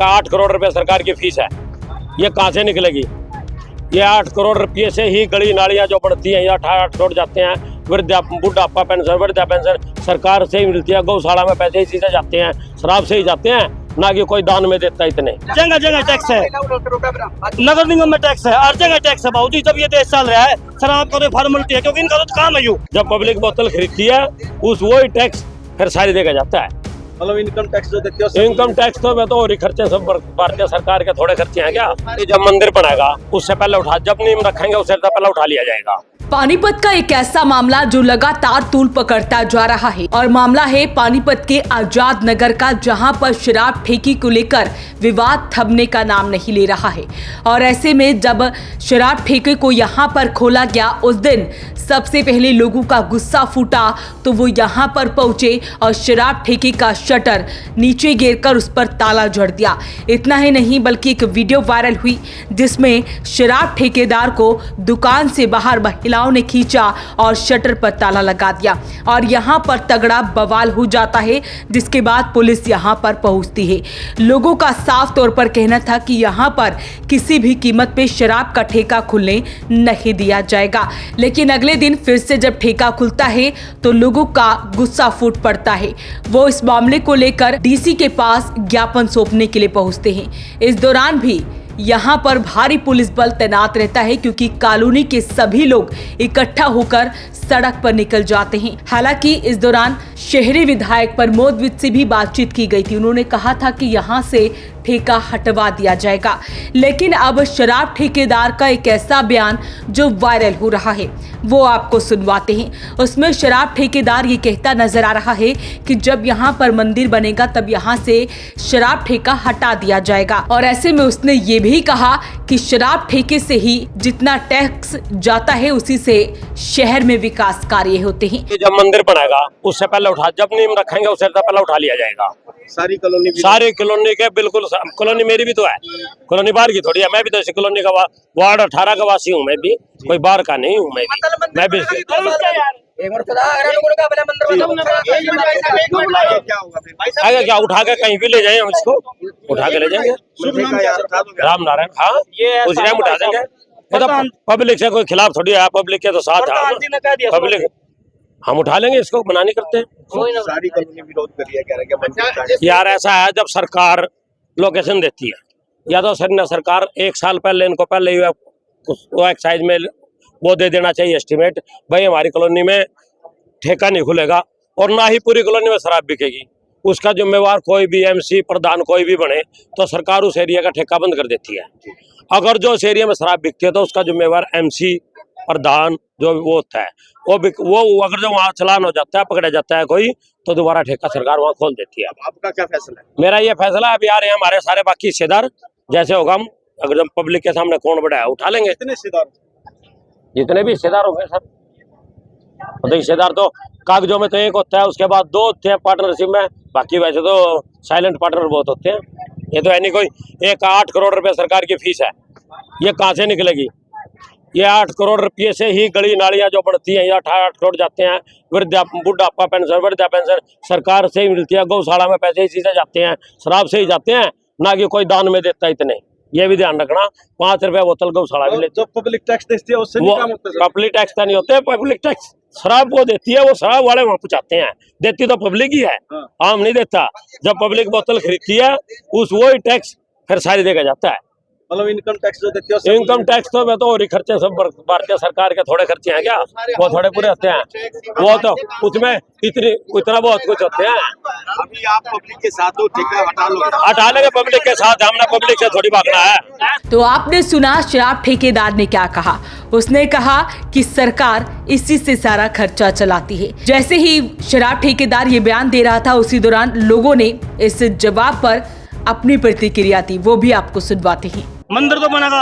का 8 करोड़ रुपए सरकार की फीस है, ये कहाँ से निकलेगी? ये 8 करोड़ रुपये से ही गली नालियाँ जो बढ़ती हैं, ये 8 करोड़ जाते हैं। बुढ़ापा पेंशन, वृद्धा पेंशन सरकार से ही मिलती है। गौशाला में पैसे इसी से जाते हैं, शराब से ही जाते हैं, ना कि कोई दान में देता। इतने जगह जगह टैक्स है, नगर निगम में टैक्स है, हर जगह टैक्स है भाजी। जब ये देश चल रहा है, शराब का तो फॉर्मेलिटी है, क्योंकि इनका तो काम है। जब पब्लिक बोतल खरीदती है, उस वही टैक्स फिर सारी देगा जाता है। मतलब इनकम टैक्स जो देते हो, इनकम टैक्स तो मैं तो और ही खर्चे सब भारतीय सरकार के थोड़े खर्चे हैं क्या? जब मंदिर बनेगा उससे पहले उठा, जब नींव रखेंगे उससे पहले उठा लिया जाएगा। पानीपत का एक ऐसा मामला जो लगातार तूल पकड़ता जा रहा है और मामला है पानीपत के आजाद नगर का, जहां पर शराब ठेकी को लेकर विवाद थमने का नाम नहीं ले रहा है। और ऐसे में जब शराब ठेके को यहां पर खोला गया, उस दिन सबसे पहले लोगों का गुस्सा फूटा तो वो यहां पर पहुंचे और शराब ठेके का शटर नीचे गिरकर उस पर ताला जड़ दिया। इतना ही नहीं बल्कि एक वीडियो वायरल हुई जिसमें शराब ठेकेदार को दुकान से बाहर महिलाओं ने खींचा और शटर पर ताला लगा दिया और यहां पर तगड़ा बवाल हो जाता है, जिसके बाद पुलिस यहां पर पहुंचती है। लोगों का साफ तौर पर कहना था कि यहां पर किसी भी कीमत पे शराब का ठेका खुलने नहीं दिया जाएगा, लेकिन अगले दिन फिर से जब ठेका खुलता है तो लोगों का गुस्सा फूट पड़ता है। वो इस मामले को लेकर डीसी के पास ज्ञापन सौंपने के लिए पहुंचते हैं। इस दौरान भी यहाँ पर भारी पुलिस बल तैनात रहता है, क्योंकि कॉलोनी के सभी लोग इकट्ठा होकर सड़क पर निकल जाते हैं। हालांकि इस दौरान शहरी विधायक प्रमोद विज से भी बातचीत की गई थी। उन्होंने कहा था कि यहाँ से ठेका हटवा दिया जाएगा, लेकिन अब शराब ठेकेदार का एक ऐसा बयान जो वायरल हो रहा है वो आपको सुनवाते हैं। उसमें शराब ठेकेदार ये कहता नजर आ रहा है कि जब यहाँ पर मंदिर बनेगा तब यहाँ से शराब ठेका हटा दिया जाएगा। और ऐसे में उसने ये भी कहा कि शराब ठेके से ही जितना टैक्स जाता है उसी से शहर में विकास कार्य होते हैं। जब मंदिर बनेगा उससे पहले उठा, जब नींव रखेंगे उससे पहले उठा लिया जाएगा। सारी कॉलोनी के बिल्कुल। कॉलोनी मेरी भी तो है, कॉलोनी बाहर की थोड़ी है। मैं भी तो इसी कॉलोनी का वार्ड 18 का वासी हूँ। मैं भी कोई बाहर का नहीं हूँ। मैं भी आगे क्या उठा के कहीं भी ले जाए, हम इसको उठा के ले जाएंगे। राम नारायण, हाँ उस टाइम उठा देंगे। मतलब पब्लिक से कोई खिलाफ थोड़ी है, पब्लिक के तो साथ है। पब्लिक हम उठा लेंगे, इसको मना नहीं करते। सारी कॉलोनी विरोध कर रही है यार ऐसा है, जब सरकार लोकेशन देती है या तो सरकार 1 साल पहले इनको पहले वो एक्साइज में वो दे देना चाहिए एस्टिमेट, भाई हमारी कॉलोनी में ठेका नहीं खुलेगा और ना ही पूरी कॉलोनी में शराब बिकेगी। उसका जिम्मेवार कोई भी MC प्रधान कोई भी बने तो सरकार उस एरिया का ठेका बंद कर देती है। अगर जो उस एरिया में शराब बिकती है तो उसका जिम्मेवार MC प्रधान जो वो होता है, वो अगर जो वहाँ चलान हो जाता है, पकड़ा जाता है कोई, तो दोबारा ठेका सरकार वहाँ खोल देती है। आपका क्या फैसला है? मेरा ये फैसला है, अभी आ रहे हैं हमारे सारे बाकी हिस्सेदार, जैसे होगा हम अगर जब पब्लिक के सामने कौन बढ़ाया उठा लेंगे। कितने हिस्सेदार? जितने भी हिस्सेदार हो गए सर। तो हिस्सेदार तो कागजों में तो एक होता है, उसके बाद 2 होते हैं पार्टनरशिप में, बाकी वैसे तो साइलेंट पार्टनर बहुत होते हैं। ये तो है नहीं कोई। एक 8 करोड़ रुपए सरकार की फीस है, ये कहाँ से निकलेगी? ये 8 करोड़ रुपये से ही गली नालियाँ जो बढ़ती हैं, ये 8 करोड़ जाते हैं। बुढ़ापा पेंशन, वृद्धा पेंशन सरकार से ही मिलती है। गौशाला में पैसे इसी से जाते हैं, शराब से ही जाते हैं, ना कि कोई दान में देता। इतने ये भी ध्यान रखना। 5 रुपए बोतल गौशाला भी लेते। जो पब्लिक टैक्स देती है उससे नहीं काम होता है। पब्लिक टैक्स तो नहीं होते, पब्लिक टैक्स शराब वो देती है, वो शराब वाले वहाँ पहुँचाते हैं। देती तो पब्लिक ही है, आम नहीं देता। जब पब्लिक बोतल खरीदती है, उस वही टैक्स फिर सारी देगा जाता है। मतलब इनकम टैक्स जो देते हो, इनकम टैक्स तो मैं तो और ही खर्चे सब भारतीय सरकार के थोड़े खर्चे हैं क्या? वो थोड़े पूरे होते हैं, वो तो उसमें इतना बहुत कुछ होते हैं। अभी आप पब्लिक के साथ हो, ठेका हटा लेंगे पब्लिक के साथ, हमने पब्लिक से थोड़ी भागना है। तो आपने सुना शराब ठेकेदार ने क्या कहा। उसने कहा कि सरकार इसी से सारा खर्चा चलाती है। जैसे ही शराब ठेकेदार ये बयान दे रहा था, उसी दौरान लोगों ने इस जवाब पर अपनी प्रतिक्रिया दी, वो भी आपको सुनवाते हैं। मंदिर तो बनेगा,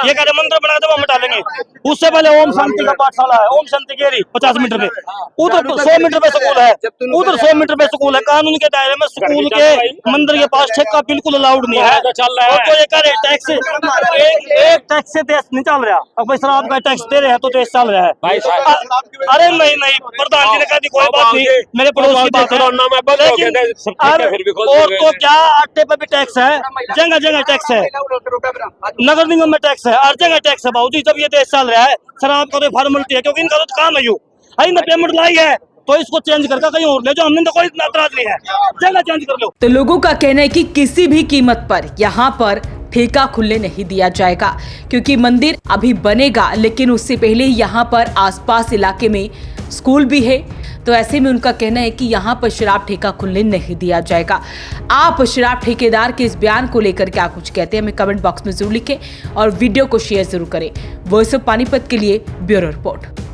ये कह रहे मंदिर बनेगा तो हम हटा लेंगे। उससे पहले ओम शांति का पाठशाला है, ओम शांति केरी 50 मीटर पे, उधर 100 मीटर पे स्कूल है, उधर 100 मीटर पे स्कूल है। कानून के दायरे में स्कूल के मंदिर के पास ठेका बिल्कुल अलाउड नहीं है। और तो ये कह रहे टैक्स एक टैक्स से देश नहीं चल रहा। अब भाई शराब का टैक्स दे रहे हैं तो देश चल रहा है। अरे नहीं, प्रधान जी ने कहा कोई बात नहीं, मेरे पड़ोस की बात है। और तो क्या आटे पे भी टैक्स है, जगह जगह टैक्स है, नगर निगम में टैक्स है, हर जगह टैक्स है बाबूजी। जब ये देश चल रहा है शराब का तो फॉर्मेलिटी है, क्योंकि इनका तो काम है यूँ इन्हें पेमेंट लाई है तो इसको चेंज करके कहीं और ले जाओ, हमने तो कोई इतना एतराज नहीं है, जगह चेंज कर लो। तो लोगों का कहना है कि किसी भी कीमत पर यहाँ पर ठेका खुलने नहीं दिया जाएगा, क्योंकि मंदिर अभी बनेगा, लेकिन उससे पहले यहाँ पर आसपास इलाके में स्कूल भी है। तो ऐसे में उनका कहना है कि यहाँ पर शराब ठेका खुलने नहीं दिया जाएगा। आप शराब ठेकेदार के इस बयान को लेकर क्या कुछ कहते हैं, हमें कमेंट बॉक्स में जरूर लिखें और वीडियो को शेयर जरूर करें। वॉइस ऑफ पानीपत के लिए ब्यूरो रिपोर्ट।